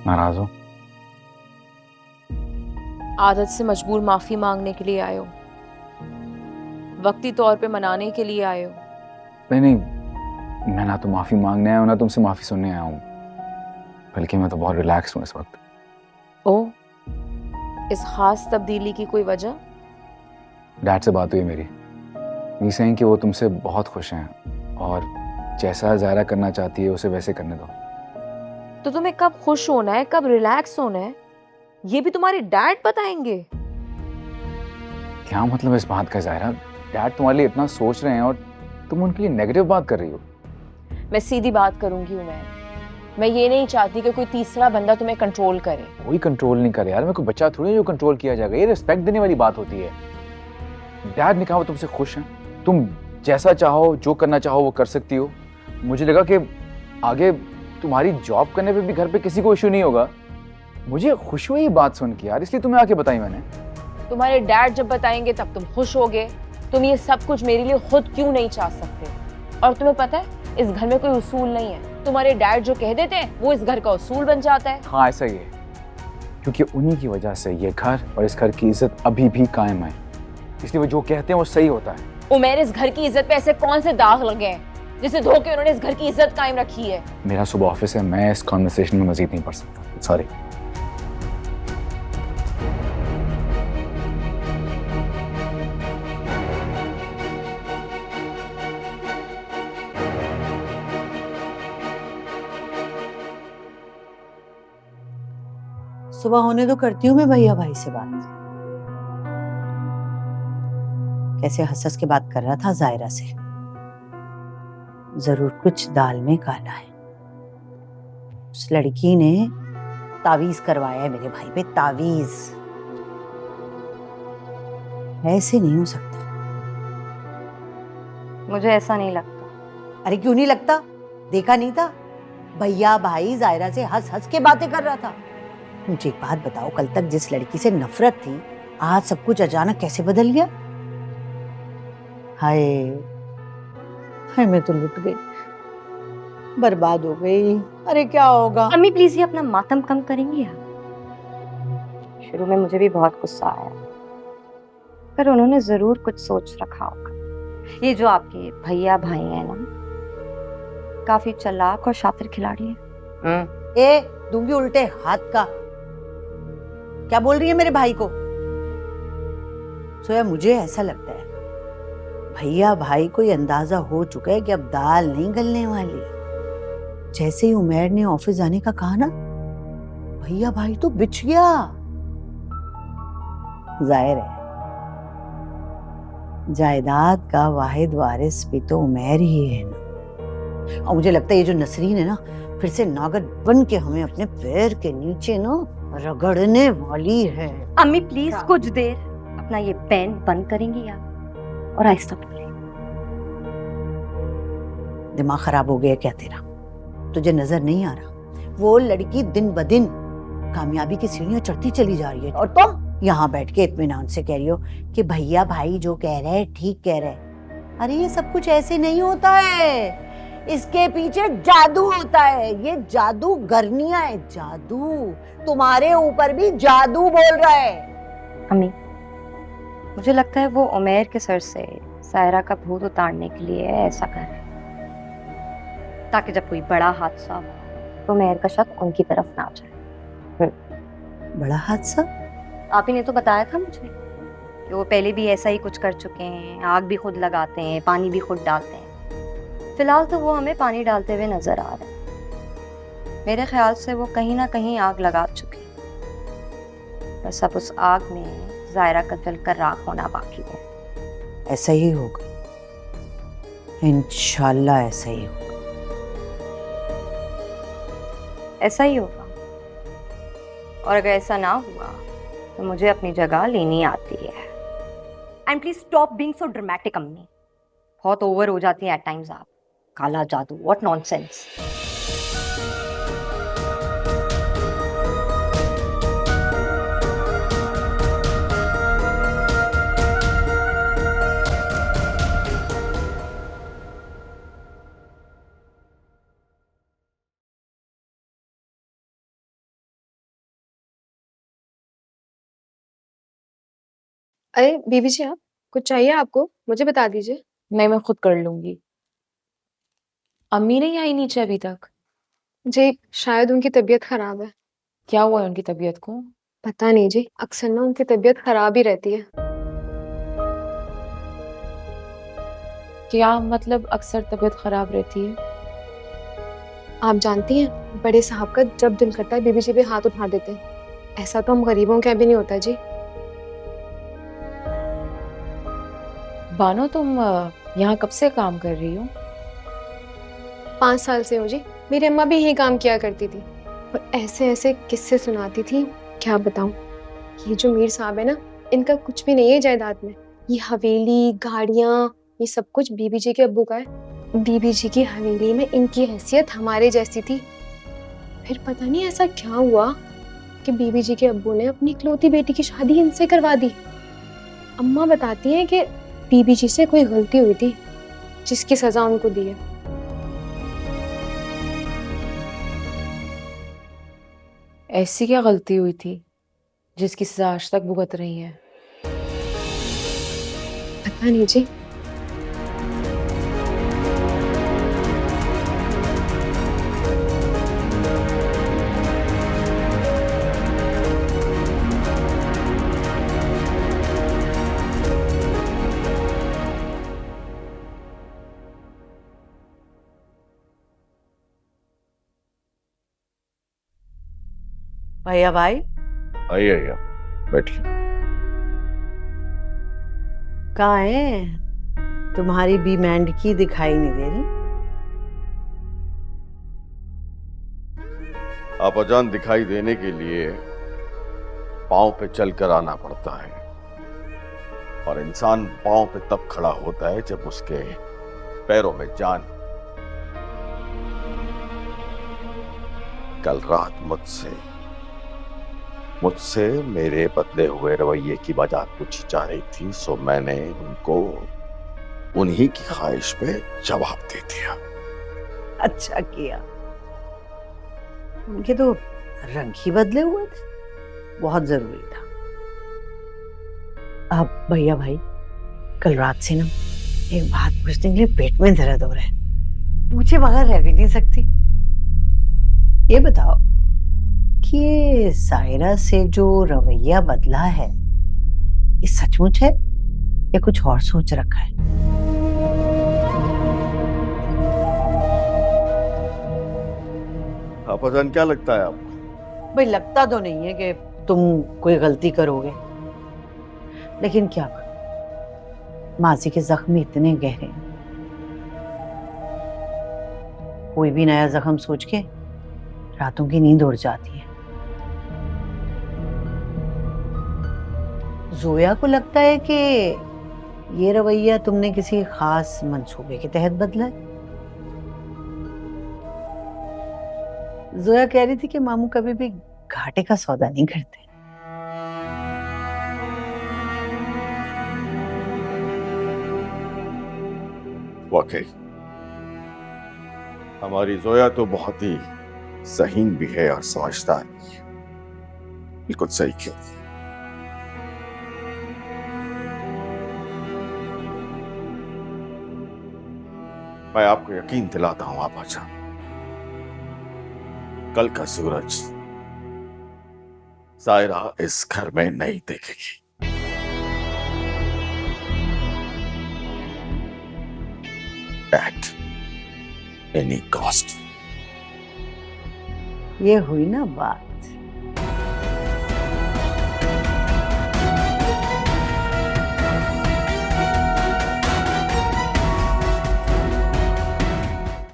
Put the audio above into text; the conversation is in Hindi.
नाराज हो? आदत से मजबूर माफी मांगने के लिए आए हो, वक्ती तौर पे मनाने के लिए आए हो? नहीं नहीं, मैं ना तो माफी मांगने आया हूँ ना तुमसे माफी सुनने आया हूँ, बल्कि मैं तो बहुत रिलैक्स हूँ इस वक्त। ओह, इस खास तब्दीली की कोई वजह? डैड से बात हुई मेरी, ये सेइंग कि वो तुमसे बहुत खुश हैं और जैसा ज़ायरा करना चाहती है उसे वैसे करने दो। तो तुम्हें कब खुश होना है, कब रिलैक्स होना है, ये भी तुम्हारे डैड बताएंगे? क्या मतलब इस बात का ज़ायरा? डैड तुम्हारे लिए इतना सोच रहे हैं और तुम उनके लिए नेगेटिव बात कर रही हो। मैं सीधी बात करूंगी उमैर, मैं ये नहीं चाहती कि कोई तीसरा बंदा तुम्हें कंट्रोल करे। कोई कंट्रोल नहीं करे यार, मैं कोई बच्चा थोड़ी जो कंट्रोल किया जाएगा, ये रिस्पेक्ट देने वाली बात होती है। डैड ने कहा वो तुमसे खुश हैं, तुम जैसा चाहो जो करना चाहो वो कर सकती हो। मुझे लगा कि आगे तुम्हारी जॉब करने पे भी घर पे किसी को इशू नहीं होगा। मुझे खुशी हुई ये बात सुन के यार, इसलिए तुम्हें आके बताई मैंने। तुम्हारे डैड जब बताएंगे तब तुम खुश होगे। तुम ये सब कुछ मेरे लिए खुद क्यों नहीं चाह सकते? और तुम्हें पता है, इस घर में कोई उसूल नहीं है। तुम्हारे डैड जो कह देते हैं वो इस घर का उसूल बन जाता है। हाँ ऐसा ही है, क्योंकि उन्हीं की वजह से ये घर और इस घर की इज्जत अभी भी कायम है, इसलिए वो जो कहते हैं वो सही होता है। उमैर, इस घर की इज्जत पे ऐसे कौन से दाग लगे हैं जिसे धो के उन्होंने इस घर की इज्जत कायम रखी है? मेरा सुबह ऑफिस है, मैं इस कॉन्वर्सेशन में मजीद नहीं पढ़ सकता, सॉरी। सुबह होने तो करती हूँ मैं भैया भाई से बात। कैसे हंस हंस के बात कर रहा था जायरा से। जरूर कुछ दाल में काला है। उस लड़की ने तावीज करवाया है मेरे भाई पे, तावीज। ऐसे नहीं हो सकता। मुझे ऐसा नहीं लगता। अरे क्यों नहीं लगता? देखा नहीं था? भैया भाई जायरा से हंस हंस के बातें कर रहा था। मुझे एक बात बताओ, कल तक जिस लड़की से नफरत थी, आज सब कुछ अचानक कैसे बदल गया? हाय हाय, मैं तो लुट गई, बर्बाद हो गई। अरे क्या होगा? अम्मी प्लीज ये अपना मातम कम करेंगी आप? शुरू में मुझे भी बहुत गुस्सा आया, पर उन्होंने जरूर कुछ सोच रखा होगा। ये जो आपके भैया भाई हैं ना, काफी चालाक और शातिर खिलाड़ी हैं। ए, दूंगी उल्टे हाथ का। क्या बोल रही है मेरे भाई को? सोया, मुझे ऐसा लगता है भैया भाई को ये अंदाजा हो चुका है कि अब दाल नहीं गलने वाली। जैसे ही उमैर ने ऑफिस जाने का कहा ना, भैया भाई तो बिछ गया। जाहिर है जायदाद का वाहिद वारिस भी तो उमैर ही है ना। और मुझे लगता है ये जो नसरीन है ना, फिर से नागत बन के हमें अपने पैर के नीचे ना रगड़ने वाली है। अम्मी प्लीज कुछ देर अपना ये पेन बंद करेंगी आप, और आहिस्ता बोलें। दिमाग खराब हो गया क्या तेरा? तुझे नजर नहीं आ रहा? वो लड़की दिन ब दिन कामयाबी की सीढ़ियां चढ़ती चली जा रही है, और तुम यहाँ बैठ के इत्मीनान से कह रही हो कि भैया भाई जो कह रहे हैं ठीक कह रहे हैं। अरे ये सब कुछ ऐसे नहीं होता है, इसके पीछे जादू होता है। ये जादू गरनिया है, जादू। तुम्हारे ऊपर भी जादू बोल रहा है। अम्मी, मुझे लगता है वो उमैर के सर से सायरा का भूत उतारने के लिए ऐसा कर रहे हैं, ताकि जब कोई बड़ा हादसा हो तो उमैर का शक उनकी तरफ ना जाए। बड़ा हादसा? आप ही ने तो बताया था मुझे कि वो पहले भी ऐसा ही कुछ कर चुके हैं। आग भी खुद लगाते हैं, पानी भी खुद डालते हैं। फिलहाल तो वो हमें पानी डालते हुए नजर आ रहे हैं। मेरे ख्याल से वो कहीं ना कहीं आग लगा चुके हैं, बस अब उस आग में जायरा का दिल का राख होना बाकी है। ऐसा ही होगा, इंशाल्लाह ऐसा ही होगा। ऐसा ही होगा, और अगर ऐसा ना हुआ तो मुझे अपनी जगह लेनी आती है। And please stop being so dramatic अम्मी, बहुत ओवर हो जाती है एट टाइम्स आप। काला जादू, व्हाट नॉनसेंस। अरे बीबी जी, आप कुछ चाहिए आपको मुझे बता दीजिए। नहीं, मैं खुद कर लूंगी। अम्मी नहीं आई नीचे अभी तक? जी शायद उनकी तबीयत खराब है। क्या हुआ है उनकी तबीयत को? पता नहीं जी, अक्सर ना उनकी तबीयत खराब ही रहती है। क्या मतलब अक्सर तबीयत खराब रहती है? आप जानती हैं, बड़े साहब का जब दिल करता है बीबी जी पे हाथ उठा देते हैं। ऐसा तो हम गरीबों के यहाँ भी नहीं होता जी। बानो, तुम यहाँ कब से काम कर रही हो? 5 साल से हो जी। मेरी अम्मा भी यही काम किया करती थी और ऐसे ऐसे किस्से सुनाती थी, क्या बताऊं। ये जो मीर साहब है ना, इनका कुछ भी नहीं है जायदाद में। ये हवेली, गाड़ियां, ये सब कुछ बीबी जी के अब्बू का है। बीबी जी की हवेली में इनकी हैसियत हमारे जैसी थी। फिर पता नहीं ऐसा क्या हुआ कि बीबी जी के अब्बू ने अपनी इकलौती बेटी की शादी इनसे करवा दी। अम्मा बताती हैं कि बीबी जी से कोई गलती हुई थी जिसकी सजा उनको दी है। ऐसी क्या गलती हुई थी जिसकी सजा आज तक भुगत रही है? पता नहीं जी। भैया भाई, आइए आइए, बैठिए। कहाँ है तुम्हारी बी मेंढकी? दिखाई नहीं दे रही। आपाजान दिखाई देने के लिए पांव पे चलकर आना पड़ता है, और इंसान पांव पे तब खड़ा होता है जब उसके पैरों में जान। कल रात मुझसे मेरे बदले हुए रवैये की वजह पूछी जा रही थी, सो मैंने उनको उन्हीं की ख्वाहिश पे जवाब दे दिया। अच्छा किया। उनके तो रंग ही बदले हुए थे, बहुत जरूरी था। अब भैया भाई, कल रात से ना एक बात पूछने के लिए पेट में दर्द हो रहा है, पूछे बगैर रह भी नहीं सकती। ये बताओ कि ये सायरा से जो रवैया बदला है, ये सचमुच है या कुछ और सोच रखा है? आपाजान क्या लगता है आपको? भाई लगता तो नहीं है कि तुम कोई गलती करोगे, लेकिन क्या करो, माजी के जख्म इतने गहरे हैं, कोई भी नया जख्म सोच के रातों की नींद उड़ जाती है। जोया को लगता है कि ये रवैया तुमने किसी खास मंसूबे के तहत बदला है। जोया कह रही थी कि मामू कभी भी घाटे का सौदा नहीं करते। वाकई हमारी जोया तो बहुत ही ज़हीन भी है और समझदार भी है। बिल्कुल सही किया। मैं आपको यकीन दिलाता हूं आपाजान, कल का सूरज सायरा इस घर में नहीं देखेगी। At any cost. ये हुई ना बात।